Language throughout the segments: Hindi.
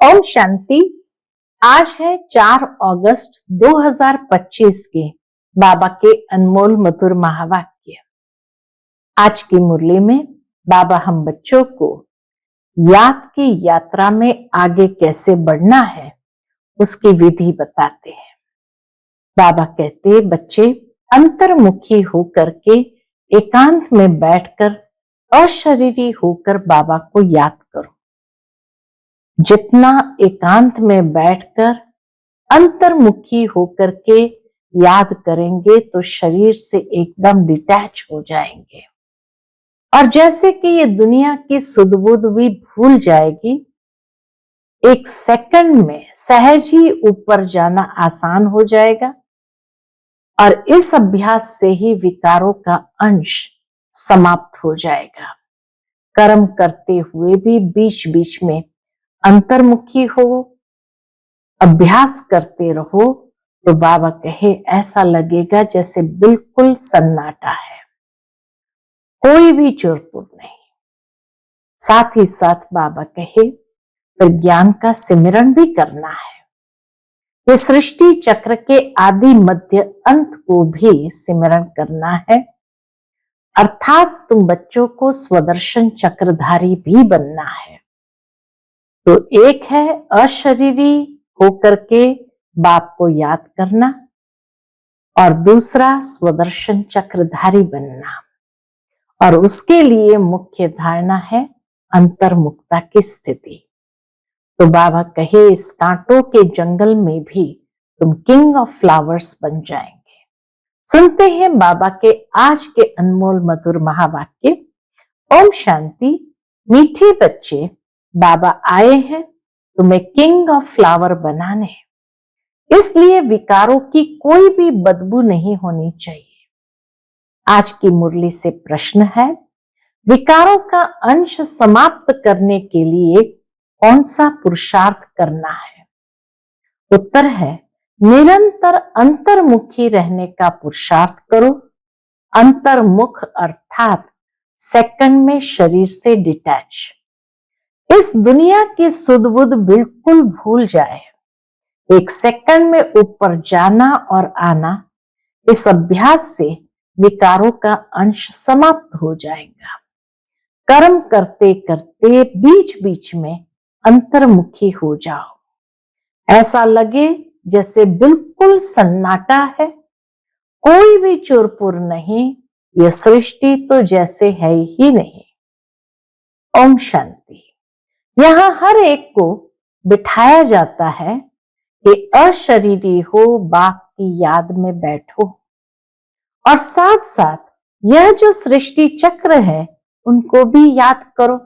ओम शांति। आज है 4 अगस्त 2025 के बाबा के अनमोल मधुर महावाक्य। आज की मुरली में बाबा हम बच्चों को याद की यात्रा में आगे कैसे बढ़ना है उसकी विधि बताते हैं। बाबा कहते, बच्चे अंतर्मुखी होकर के एकांत में बैठकर अशरीरी होकर बाबा को याद करो। जितना एकांत में बैठकर अंतर्मुखी होकर के याद करेंगे तो शरीर से एकदम डिटैच हो जाएंगे और जैसे कि ये दुनिया की सुध बुध भी भूल जाएगी। एक सेकंड में सहज ही ऊपर जाना आसान हो जाएगा और इस अभ्यास से ही विकारों का अंश समाप्त हो जाएगा। कर्म करते हुए भी बीच बीच में अंतर्मुखी हो, अभ्यास करते रहो तो बाबा कहे ऐसा लगेगा जैसे बिल्कुल सन्नाटा है, कोई भी चुरपुर नहीं। साथ ही साथ बाबा कहे फिर ज्ञान का सिमरण भी करना है। ये सृष्टि चक्र के आदि मध्य अंत को भी सिमरण करना है, अर्थात तुम बच्चों को स्वदर्शन चक्रधारी भी बनना है। तो एक है अशरीरी होकर के बाप को याद करना और दूसरा स्वदर्शन चक्रधारी बनना, और उसके लिए मुख्य धारणा है अंतर्मुखता की स्थिति। तो बाबा कहे इस कांटों के जंगल में भी तुम किंग ऑफ फ्लावर्स बन जाएंगे। सुनते हैं बाबा के आज के अनमोल मधुर महावाक्य। ओम शांति। मीठे बच्चे, बाबा आए हैं तुम्हें किंग ऑफ फ्लावर बनाने, इसलिए विकारों की कोई भी बदबू नहीं होनी चाहिए। आज की मुरली से प्रश्न है, विकारों का अंश समाप्त करने के लिए कौन सा पुरुषार्थ करना है? उत्तर है निरंतर अंतर्मुखी रहने का पुरुषार्थ करो। अंतर्मुख अर्थात सेकंड में शरीर से डिटैच, इस दुनिया की सुध बुध बिल्कुल भूल जाए। एक सेकंड में ऊपर जाना और आना, इस अभ्यास से विकारों का अंश समाप्त हो जाएगा। कर्म करते करते बीच बीच में अंतर्मुखी हो जाओ, ऐसा लगे जैसे बिल्कुल सन्नाटा है, कोई भी चुरपुर नहीं, यह सृष्टि तो जैसे है ही नहीं। ओम शांति। यहां हर एक को बिठाया जाता है कि अशरीरी हो, बाप की याद में बैठो और साथ साथ यह जो सृष्टि चक्र है उनको भी याद करो।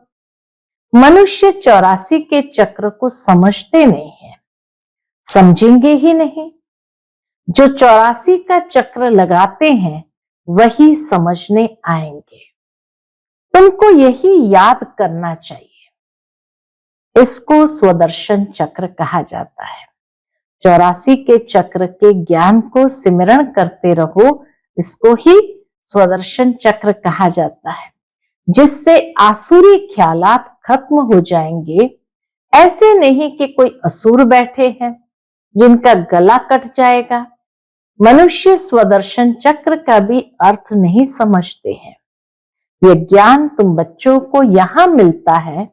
मनुष्य 84 के चक्र को समझते नहीं है, समझेंगे ही नहीं। जो 84 का चक्र लगाते हैं वही समझने आएंगे। तुमको यही याद करना चाहिए। इसको स्वदर्शन चक्र कहा जाता है। 84 के चक्र के ज्ञान को सिमरण करते रहो, इसको ही स्वदर्शन चक्र कहा जाता है, जिससे आसुरी ख्यालात खत्म हो जाएंगे। ऐसे नहीं कि कोई असुर बैठे हैं जिनका गला कट जाएगा। मनुष्य स्वदर्शन चक्र का भी अर्थ नहीं समझते हैं। यह ज्ञान तुम बच्चों को यहां मिलता है।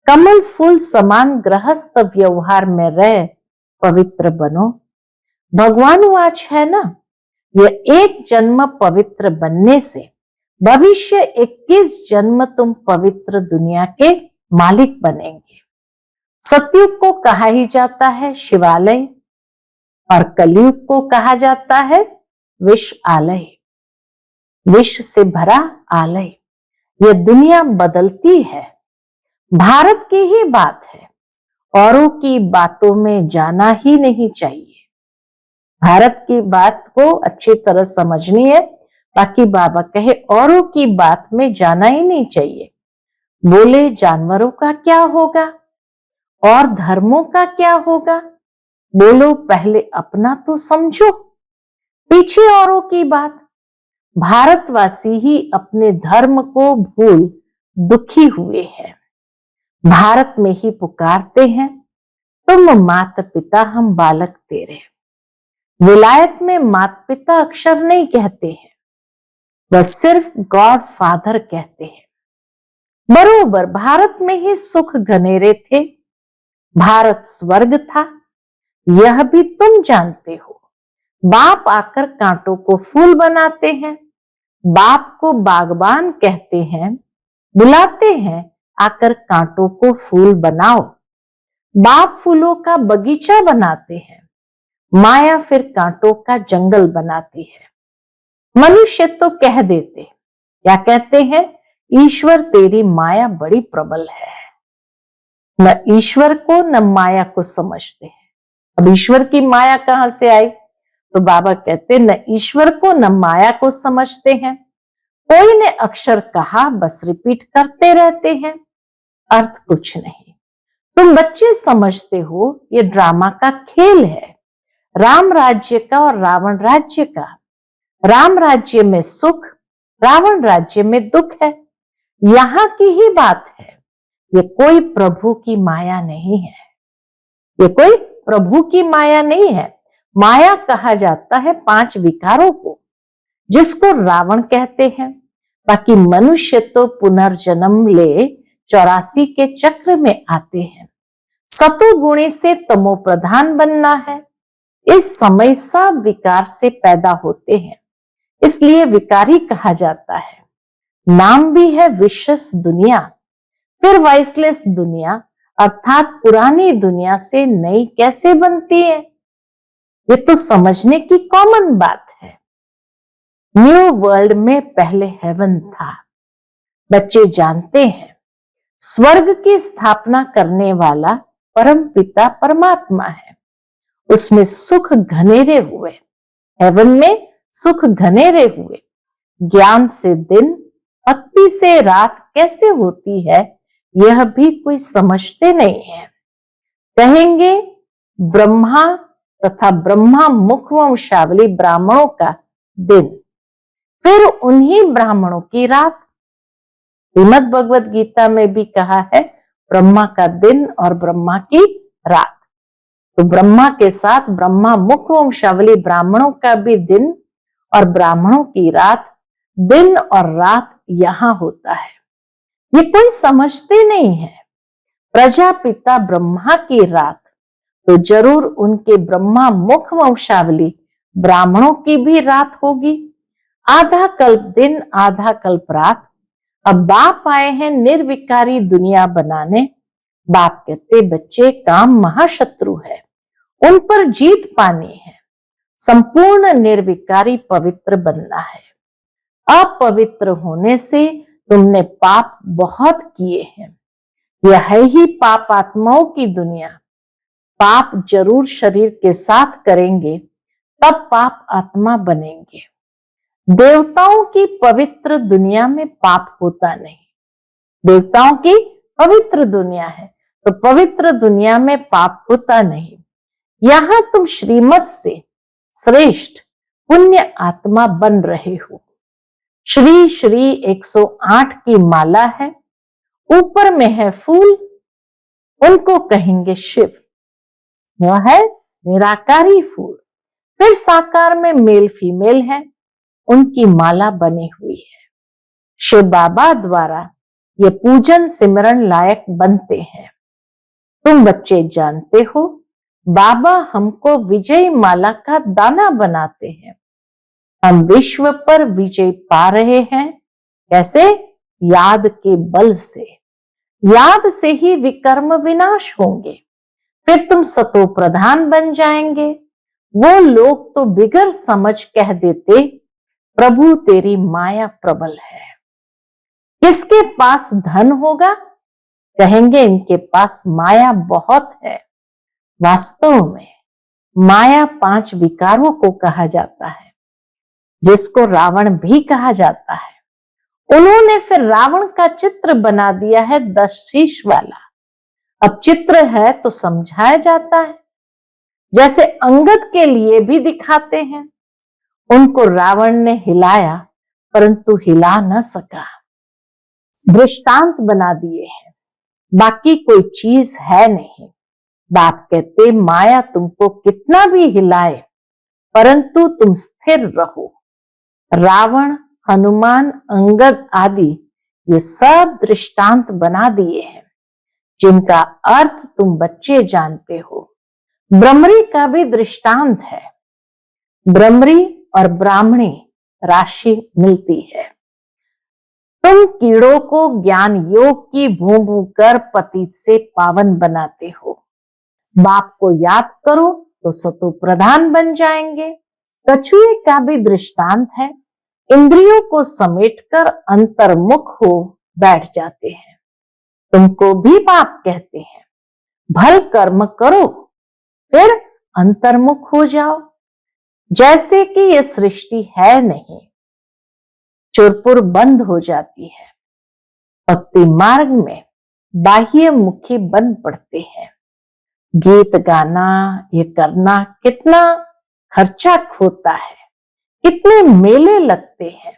कमल फूल समान गृहस्थ व्यवहार में रह पवित्र बनो। भगवान वाच है ना, यह एक जन्म पवित्र बनने से भविष्य 21 जन्म तुम पवित्र दुनिया के मालिक बनेंगे। सतयुग को कहा ही जाता है शिवालय और कलयुग को कहा जाता है विष आलय, विष से भरा आलय। यह दुनिया बदलती है, भारत की ही बात है, औरों की बातों में जाना ही नहीं चाहिए। भारत की बात को अच्छी तरह समझनी है, बाकी बाबा कहे औरों की बात में जाना ही नहीं चाहिए। बोले जानवरों का क्या होगा और धर्मों का क्या होगा, बोलो पहले अपना तो समझो, पीछे औरों की बात। भारतवासी ही अपने धर्म को भूल दुखी हुए हैं, भारत में ही पुकारते हैं तुम माता पिता हम बालक तेरे। विलायत में माता पिता अक्षर नहीं कहते हैं, बस सिर्फ गॉड फादर कहते हैं। बरोबर भारत में ही सुख घनेरे थे, भारत स्वर्ग था, यह भी तुम जानते हो। बाप आकर कांटों को फूल बनाते हैं, बाप को बागबान कहते हैं, बुलाते हैं आकर कांटों को फूल बनाओ। बाप फूलों का बगीचा बनाते हैं, माया फिर कांटों का जंगल बनाती है। मनुष्य तो कह देते, क्या कहते हैं, ईश्वर तेरी माया बड़ी प्रबल है। न ईश्वर को न माया को समझते हैं। अब ईश्वर की माया कहां से आई? तो बाबा कहते न ईश्वर को न माया को समझते हैं। कोई ने अक्षर कहा बस रिपीट करते रहते हैं, अर्थ कुछ नहीं। तुम बच्चे समझते हो ये ड्रामा का खेल है, राम राज्य का और रावण राज्य का। राम राज्य में सुख, रावण राज्य में दुख है, यहां की ही बात है। ये कोई प्रभु की माया नहीं है, ये कोई प्रभु की माया नहीं है। माया कहा जाता है 5 विकारों को, जिसको रावण कहते हैं। बाकी मनुष्य तो पुनर्जन्म ले 84 के चक्र में आते हैं। सतोगुणी से तमो प्रधान बनना है। इस समय सब विकार से पैदा होते हैं, इसलिए विकारी कहा जाता है। नाम भी है विशेष दुनिया, फिर वाइसलेस दुनिया, अर्थात पुरानी दुनिया से नई कैसे बनती है, ये तो समझने की कॉमन बात है। न्यू वर्ल्ड में पहले हेवन था। बच्चे जानते हैं स्वर्ग की स्थापना करने वाला परम पिता परमात्मा है, उसमें सुख घनेरे हुए, हेवन में सुख घनेरे हुए। ज्ञान से दिन, भक्ति से रात कैसे होती है, यह भी कोई समझते नहीं है। कहेंगे ब्रह्मा तथा ब्रह्मा मुखवंशावली ब्राह्मणों का दिन, फिर उन्हीं ब्राह्मणों की रात। श्रीमद् भगवद गीता में भी कहा है ब्रह्मा का दिन और ब्रह्मा की रात। तो ब्रह्मा के साथ ब्रह्मा मुखवंशावली ब्राह्मणों का भी दिन और ब्राह्मणों की रात, दिन और रात यहां होता है, ये कोई समझते नहीं है। प्रजापिता ब्रह्मा की रात, तो जरूर उनके ब्रह्मा मुखवंशावली ब्राह्मणों की भी रात होगी। आधा कल्प दिन, आधा कल्प रात। अब बाप आए हैं निर्विकारी दुनिया बनाने। बाप कहते बच्चे काम महाशत्रु है, उन पर जीत पानी है। संपूर्ण निर्विकारी पवित्र बनना है। अपवित्र होने से तुमने पाप बहुत किए हैं। यह है ही पाप आत्माओं की दुनिया। पाप जरूर शरीर के साथ करेंगे, तब पाप आत्मा बनेंगे। देवताओं की पवित्र दुनिया में पाप होता नहीं। देवताओं की पवित्र दुनिया है, तो पवित्र दुनिया में पाप होता नहीं। यहां तुम श्रीमत से श्रेष्ठ पुण्य आत्मा बन रहे हो। श्री श्री 108 की माला है, ऊपर में है फूल, उनको कहेंगे शिव। वह है निराकारी फूल। फिर साकार में मेल फीमेल है, उनकी माला बनी हुई है। शिव बाबा द्वारा ये पूजन सिमरन लायक बनते हैं। तुम बच्चे जानते हो बाबा हमको विजय माला का दाना बनाते हैं। हम विश्व पर विजय पा रहे हैं। कैसे? याद के बल से। याद से ही विकर्म विनाश होंगे, फिर तुम सतो प्रधान बन जाएंगे। वो लोग तो बिगर समझ कह देते प्रभु तेरी माया प्रबल है। किसके पास धन होगा? कहेंगे इनके पास माया बहुत है। वास्तव में माया 5 विकारों को कहा जाता है, जिसको रावण भी कहा जाता है। उन्होंने फिर रावण का चित्र बना दिया है 10 शीश वाला। अब चित्र है तो समझाया जाता है, जैसे अंगद के लिए भी दिखाते हैं। उनको रावण ने हिलाया परंतु हिला न सका, दृष्टांत बना दिए हैं, बाकी कोई चीज है नहीं। बाप कहते माया तुमको कितना भी हिलाए परंतु तुम स्थिर रहो। रावण, हनुमान, अंगद आदि ये सब दृष्टांत बना दिए हैं जिनका अर्थ तुम बच्चे जानते हो। ब्रह्मरी का भी दृष्टांत है। ब्रह्मरी और ब्राह्मणी राशि मिलती है। तुम कीड़ों को ज्ञान योग की भूं कर पतित से पावन बनाते हो। बाप को याद करो तो सतो प्रधान बन जाएंगे। कछुए का भी दृष्टांत है। इंद्रियों को समेटकर अंतर्मुख हो बैठ जाते हैं। तुमको भी बाप कहते हैं भल कर्म करो फिर अंतर्मुख हो जाओ। जैसे कि ये सृष्टि है नहीं, चुरपुर बंद हो जाती है। भक्ति मार्ग में बाह्य मुखी बन पड़ते हैं। गीत गाना ये करना कितना खर्चा होता है, कितने मेले लगते हैं।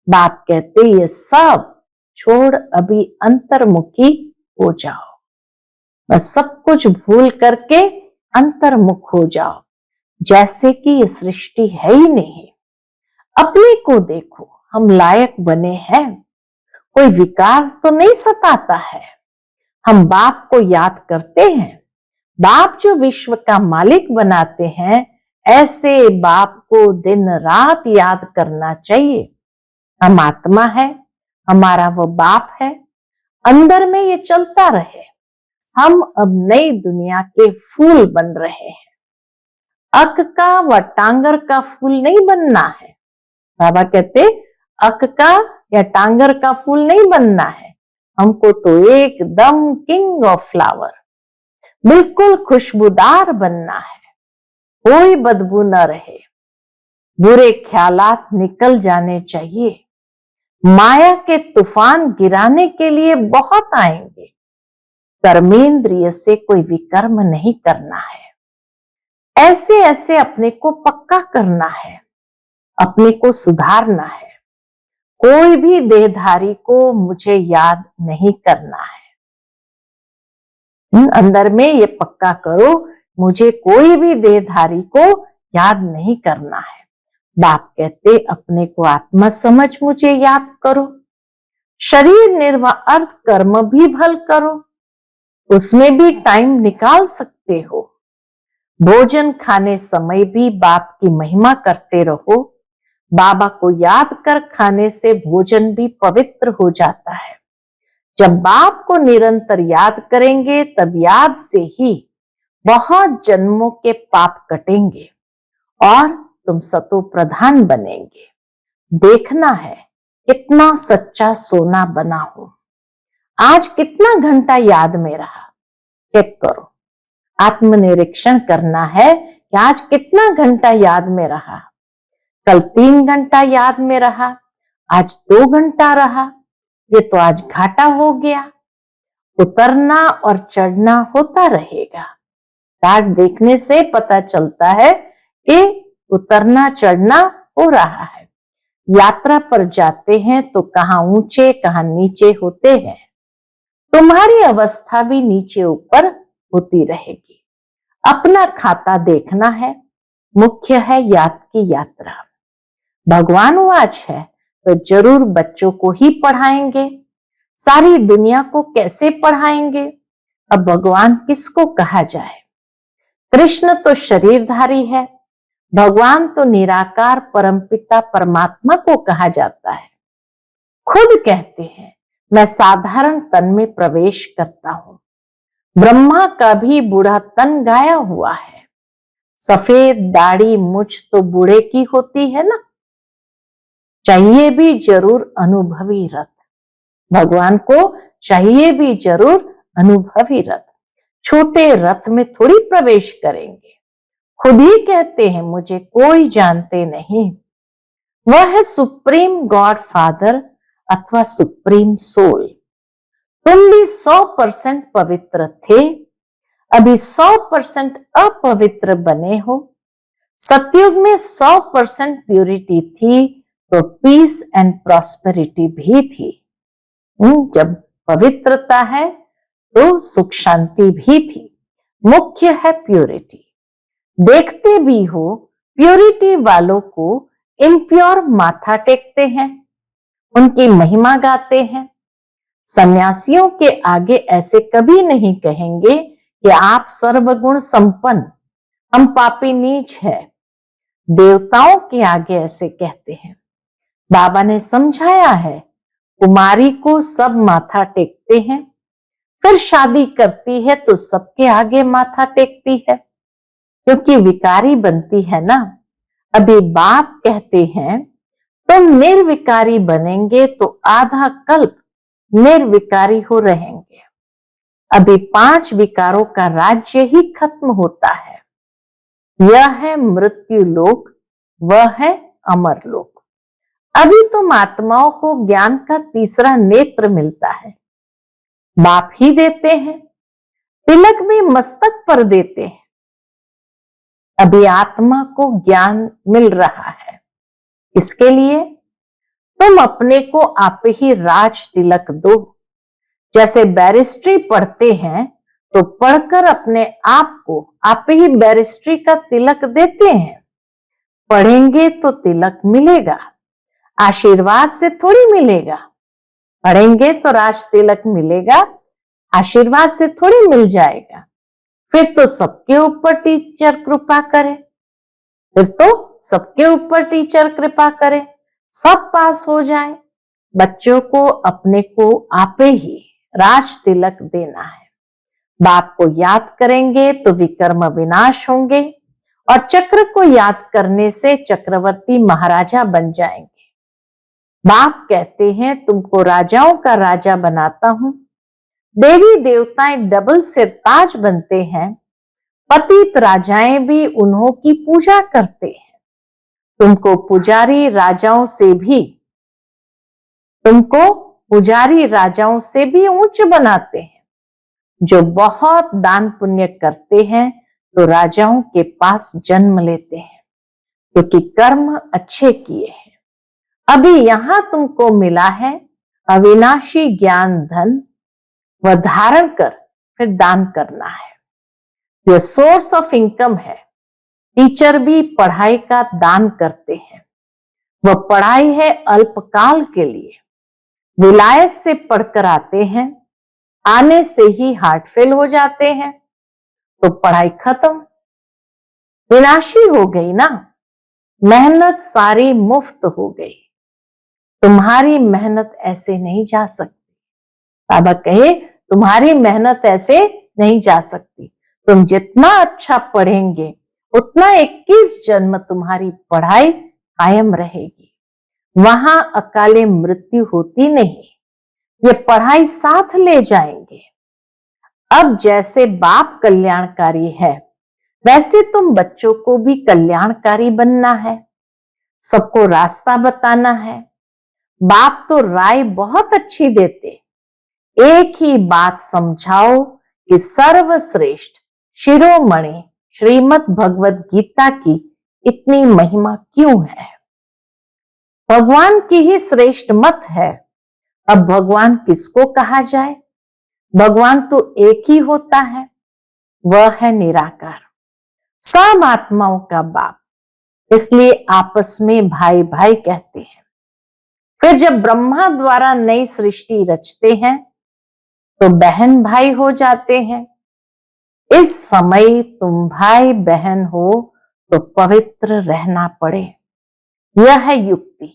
बाप कहते ये सब छोड़ अभी अंतर्मुखी हो जाओ। बस सब कुछ भूल करके अंतर्मुख हो जाओ, जैसे कि ये सृष्टि है ही नहीं। अपने को देखो, हम लायक बने हैं, कोई विकार तो नहीं सताता है। हम बाप को याद करते हैं। बाप जो विश्व का मालिक बनाते हैं, ऐसे बाप को दिन रात याद करना चाहिए। हम आत्मा है, हमारा वो बाप है। अंदर में ये चलता रहे। हम अब नई दुनिया के फूल बन रहे हैं। अक का व टांगर का फूल नहीं बनना है। बाबा कहते अक का या टांगर का फूल नहीं बनना है। हमको तो एकदम किंग ऑफ फ्लावर, बिल्कुल खुशबूदार बनना है। कोई बदबू न रहे। बुरे ख्यालात निकल जाने चाहिए। माया के तूफान गिराने के लिए बहुत आएंगे। कर्मेंद्रिय से कोई विकर्म नहीं करना है। ऐसे ऐसे अपने को पक्का करना है, अपने को सुधारना है। कोई भी देहधारी को मुझे याद नहीं करना है। अंदर में ये पक्का करो, मुझे कोई भी देहधारी को याद नहीं करना है। बाप कहते अपने को आत्मा समझ मुझे याद करो। शरीर निर्वाह अर्थ कर्म भी भल करो, उसमें भी टाइम निकाल सकते हो। भोजन खाने समय भी बाप की महिमा करते रहो। बाबा को याद कर खाने से भोजन भी पवित्र हो जाता है। जब बाप को निरंतर याद करेंगे तब याद से ही बहुत जन्मों के पाप कटेंगे और तुम सतो प्रधान बनेंगे। देखना है कितना सच्चा सोना बना हूं। आज कितना घंटा याद में रहा, चेक करो। आत्मनिरीक्षण करना है कि आज कितना घंटा याद में रहा। कल 3 घंटा याद में रहा, आज 2 घंटा रहा। ये तो आज घाटा हो गया। उतरना और चढ़ना होता रहेगा। चार्ट देखने से पता चलता है कि उतरना चढ़ना हो रहा है। यात्रा पर जाते हैं तो कहां ऊंचे कहां नीचे होते हैं। तुम्हारी अवस्था भी नीचे ऊपर होती रहेगी। अपना खाता देखना है। मुख्य है याद की यात्रा। भगवान वाच है तो जरूर बच्चों को ही पढ़ाएंगे। सारी दुनिया को कैसे पढ़ाएंगे? अब भगवान किसको कहा जाए? कृष्ण तो शरीरधारी है, भगवान तो निराकार परमपिता परमात्मा को कहा जाता है। खुद कहते हैं मैं साधारण तन में प्रवेश करता हूं। ब्रह्मा का भी बूढ़ा तन गाया हुआ है। सफेद दाढ़ी मुझ तो बूढ़े की होती है ना। चाहिए भी जरूर अनुभवी रथ। भगवान को चाहिए भी जरूर अनुभवी रथ। छोटे रथ में थोड़ी प्रवेश करेंगे। खुद ही कहते हैं मुझे कोई जानते नहीं। वह है सुप्रीम गॉड फादर अथवा सुप्रीम सोल। तुम भी 100% पवित्र थे, अभी 100% अपवित्र बने हो। सतयुग में 100% प्यूरिटी थी तो पीस एंड प्रॉस्पेरिटी भी थी। जब पवित्रता है तो सुख शांति भी थी। मुख्य है प्योरिटी। देखते भी हो, प्योरिटी वालों को इम्प्योर माथा टेकते हैं, उनकी महिमा गाते हैं। सन्यासियों के आगे ऐसे कभी नहीं कहेंगे कि आप सर्वगुण संपन्न, हम पापी नीच है। देवताओं के आगे ऐसे कहते हैं। बाबा ने समझाया है, कुमारी को सब माथा टेकते हैं, फिर शादी करती है तो सबके आगे माथा टेकती है, क्योंकि विकारी बनती है ना। अभी बाप कहते हैं तुम निर्विकारी बनेंगे तो आधा कल्प निर्विकारी हो रहेंगे। अभी 5 विकारों का राज्य ही खत्म होता है। यह है मृत्यु लोक, वह है अमर लोक। अभी तुम आत्माओं को ज्ञान का तीसरा नेत्र मिलता है, बाप ही देते हैं, तिलक भी मस्तक पर देते हैं। अभी आत्मा को ज्ञान मिल रहा है, इसके लिए तुम अपने को आप ही राज तिलक दो। जैसे बैरिस्ट्री पढ़ते हैं तो पढ़कर अपने आप को आप ही बैरिस्ट्री का तिलक देते हैं। पढ़ेंगे तो तिलक मिलेगा, आशीर्वाद से थोड़ी मिलेगा। पढ़ेंगे तो राज तिलक मिलेगा, आशीर्वाद से थोड़ी मिल जाएगा। फिर तो सबके ऊपर टीचर कृपा करे, फिर तो सबके ऊपर टीचर कृपा करे, सब पास हो जाए। बच्चों को अपने को आपे ही राज तिलक देना है। बाप को याद करेंगे तो विकर्म विनाश होंगे, और चक्र को याद करने से चक्रवर्ती महाराजा बन जाएंगे। बाप कहते हैं तुमको राजाओं का राजा बनाता हूं। देवी देवताएं डबल सिरताज बनते हैं, पतित राजाएं भी उन्हों की पूजा करते हैं। तुमको पुजारी राजाओं से भी ऊंच बनाते हैं। जो बहुत दान पुण्य करते हैं तो राजाओं के पास जन्म लेते हैं, क्योंकि कर्म अच्छे किए हैं। अभी यहां तुमको मिला है अविनाशी ज्ञान धन, वह धारण कर फिर दान करना है। यह सोर्स ऑफ इनकम है। टीचर भी पढ़ाई का दान करते हैं। वह पढ़ाई है अल्पकाल के लिए। विलायत से पढ़कर आते हैं, आने से ही हार्ट फेल हो जाते हैं तो पढ़ाई खत्म, विनाशी हो गई ना। मेहनत सारी मुफ्त हो गई। तुम्हारी मेहनत ऐसे नहीं जा सकती। बाबा कहे तुम्हारी मेहनत ऐसे नहीं जा सकती। तुम जितना अच्छा पढ़ेंगे उतना 21 जन्म तुम्हारी पढ़ाई कायम रहेगी। वहां अकाले मृत्यु होती नहीं, ये पढ़ाई साथ ले जाएंगे। अब जैसे बाप कल्याणकारी है, वैसे तुम बच्चों को भी कल्याणकारी बनना है, सबको रास्ता बताना है। बाप तो राय बहुत अच्छी देते, एक ही बात समझाओ कि सर्वश्रेष्ठ शिरोमणि श्रीमद् भगवद गीता की इतनी महिमा क्यों है। भगवान की ही श्रेष्ठ मत है। अब भगवान किसको कहा जाए? भगवान तो एक ही होता है, वह है निराकार, सब आत्माओं का बाप। इसलिए आपस में भाई भाई कहते हैं। फिर जब ब्रह्मा द्वारा नई सृष्टि रचते हैं तो बहन भाई हो जाते हैं। इस समय तुम भाई बहन हो तो पवित्र रहना पड़े, यह है युक्ति।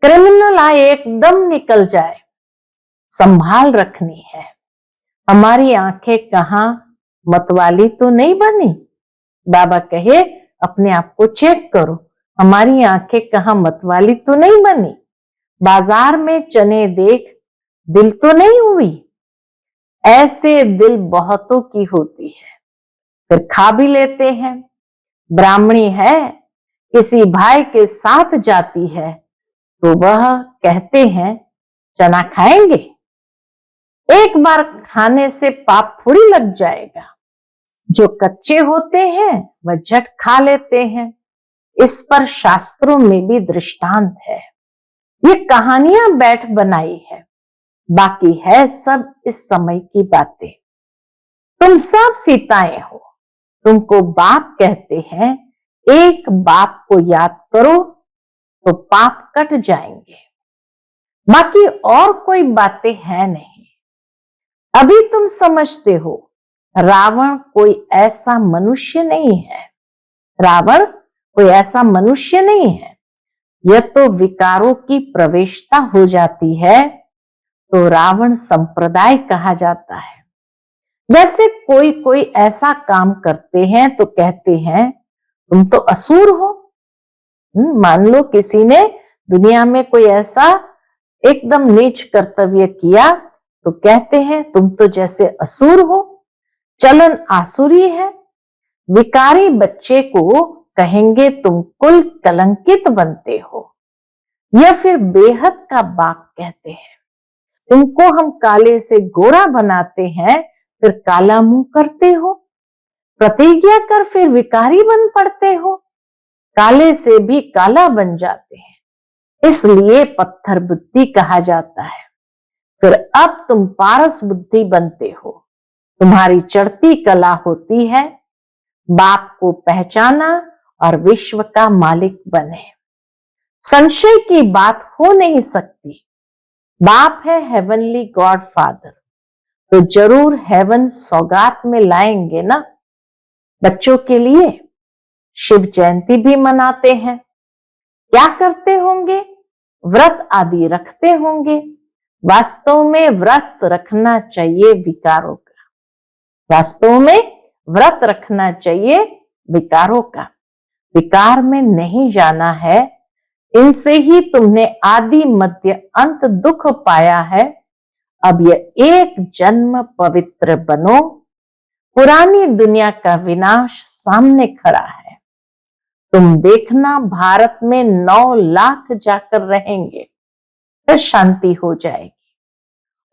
क्रिमिनल आए एकदम निकल जाए, संभाल रखनी है। हमारी आंखें कहां मतवाली तो नहीं बनी। बाबा कहे अपने आप को चेक करो, हमारी आंखें कहां मतवाली तो नहीं बनी। बाजार में चने देख दिल तो नहीं हुई। ऐसे दिल बहुतों की होती है, फिर खा भी लेते हैं। ब्राह्मणी है, किसी भाई के साथ जाती है तो वह कहते हैं चना खाएंगे। एक बार खाने से पाप थोड़ी लग जाएगा। जो कच्चे होते हैं वह झट खा लेते हैं। इस पर शास्त्रों में भी दृष्टांत है। ये कहानियां बैठ बनाई है, बाकी है सब इस समय की बातें। तुम सब सीताएं हो, तुमको बाप कहते हैं। एक बाप को याद करो तो पाप कट जाएंगे, बाकी और कोई बातें हैं नहीं। अभी तुम समझते हो रावण कोई ऐसा मनुष्य नहीं है। रावण कोई ऐसा मनुष्य नहीं है। यह तो विकारों की प्रवेशता हो जाती है तो रावण संप्रदाय कहा जाता है। जैसे कोई कोई ऐसा काम करते हैं तो कहते हैं तुम तो असुर हो। मान लो किसी ने दुनिया में कोई ऐसा एकदम नीच कर्तव्य किया तो कहते हैं तुम तो जैसे असुर हो, चलन आसुरी है। विकारी बच्चे को कहेंगे तुम कुल कलंकित बनते हो, या फिर बेहद का बाप कहते हैं। तुमको हम काले से गोरा बनाते हैं फिर काला मुंह करते हो, प्रतिज्ञा कर फिर विकारी बन पड़ते हो, काले से भी काला बन जाते हैं, इसलिए पत्थर बुद्धि कहा जाता है। फिर अब तुम पारस बुद्धि बनते हो। तुम्हारी चढ़ती कला होती है बाप को पहचाना और विश्व का मालिक बने। संशय की बात हो नहीं सकती। बाप है हेवनली गॉड फादर, तो जरूर हेवन सौगात में लाएंगे ना। बच्चों के लिए शिव जयंती भी मनाते हैं। क्या करते होंगे? व्रत आदि रखते होंगे। वास्तव में व्रत रखना चाहिए विकारों का। वास्तव में व्रत रखना चाहिए विकारों का। विकार में नहीं जाना है। इनसे ही तुमने आदि मध्य अंत दुख पाया है। अब यह एक जन्म पवित्र बनो। पुरानी दुनिया का विनाश सामने खड़ा है। तुम देखना भारत में 9 लाख जाकर रहेंगे फिर शांति हो जाएगी,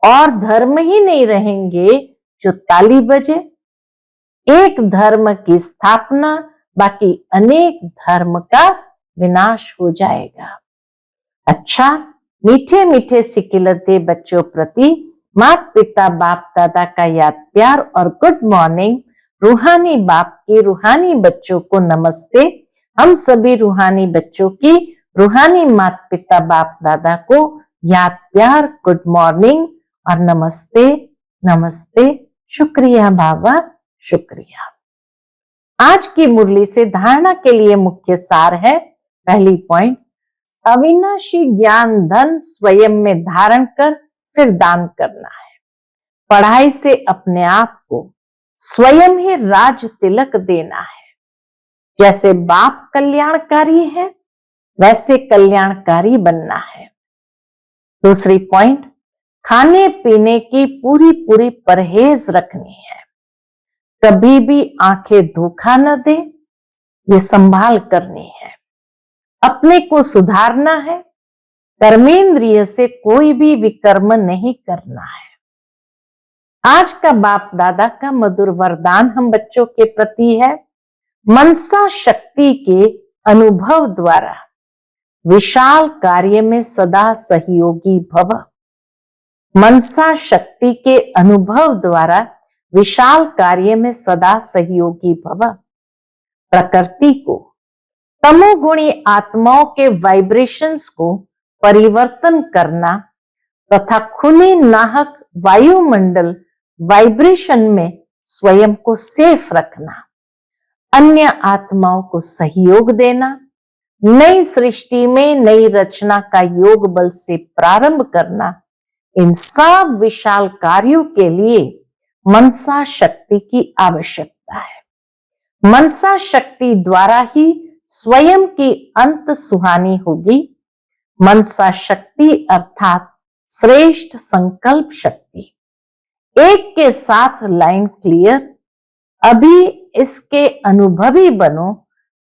और धर्म ही नहीं रहेंगे जो ताली बजे। एक धर्म की स्थापना, बाकी अनेक धर्म का विनाश हो जाएगा। अच्छा, मीठे मीठे सिकिलते बच्चों प्रति माता पिता बाप दादा का याद प्यार और गुड मॉर्निंग। रूहानी बाप के रूहानी बच्चों को नमस्ते। हम सभी रूहानी बच्चों की रूहानी माता पिता बाप दादा को याद प्यार, गुड मॉर्निंग और नमस्ते नमस्ते। शुक्रिया बाबा, शुक्रिया। आज की मुरली से धारणा के लिए मुख्य सार है। पहली पॉइंट, अविनाशी ज्ञान धन स्वयं में धारण कर फिर दान करना है। पढ़ाई से अपने आप को स्वयं ही राज तिलक देना है। जैसे बाप कल्याणकारी है वैसे कल्याणकारी बनना है। दूसरी पॉइंट, खाने पीने की पूरी पूरी परहेज रखनी है। कभी भी आंखें धोखा न दे, ये संभाल करनी है। अपने को सुधारना है। कर्मेंद्रिय से कोई भी विकर्म नहीं करना है। आज का बाप दादा का मधुर वरदान हम बच्चों के प्रति है, मनसा शक्ति के अनुभव द्वारा विशाल कार्य में सदा सहयोगी भव। मनसा शक्ति के अनुभव द्वारा विशाल कार्य में सदा सहयोगी भव। प्रकृति को, तमोगुणी आत्माओं के वाइब्रेशंस को परिवर्तन करना तथा खुली नाहक वायुमंडल वाइब्रेशन में स्वयं को सेफ रखना, अन्य आत्माओं को सहयोग देना, नई सृष्टि में नई रचना का योग बल से प्रारंभ करना, इन सब विशाल कार्यों के लिए मनसा शक्ति की आवश्यकता है। मनसा शक्ति द्वारा ही स्वयं की अंत सुहानी होगी। मनसा शक्ति अर्थात श्रेष्ठ संकल्प शक्ति। एक के साथ लाइन क्लियर। अभी इसके अनुभवी बनो,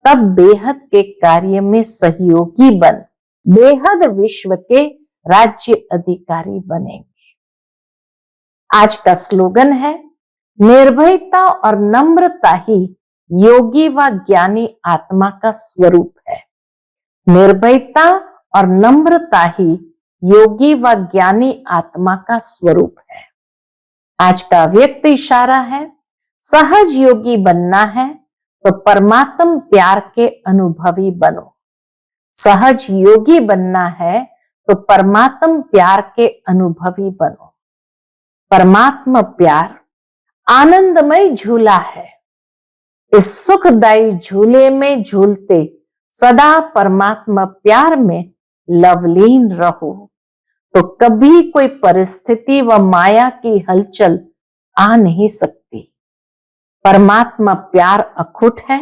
तब बेहद के कार्य में सहयोगी बन बेहद विश्व के राज्य अधिकारी बनेंगे। आज का स्लोगन है, निर्भयता और नम्रता ही योगी व ज्ञानी आत्मा का स्वरूप है। निर्भयता और नम्रता ही योगी व ज्ञानी आत्मा का स्वरूप है। आज का व्यक्त इशारा है, सहज योगी बनना है तो परमात्म प्यार के अनुभवी बनो। सहज योगी बनना है तो परमात्म प्यार के अनुभवी बनो। परमात्म प्यार आनंदमय झूला है। इस सुखदायी झूले में झूलते सदा परमात्मा प्यार में लवलीन रहो, तो कभी कोई परिस्थिति व माया की हलचल आ नहीं सकती। परमात्मा प्यार अखुट है,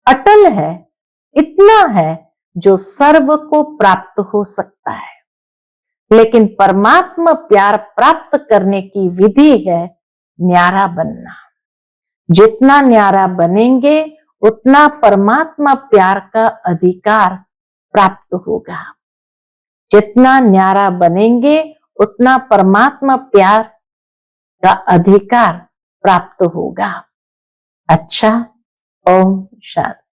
अटल है, इतना है जो सर्व को प्राप्त हो सकता है। लेकिन परमात्मा प्यार प्राप्त करने की विधि है न्यारा बनना। जितना न्यारा बनेंगे उतना परमात्मा प्यार का अधिकार प्राप्त होगा। जितना न्यारा बनेंगे उतना परमात्मा प्यार का अधिकार प्राप्त होगा। अच्छा, ओम शांति।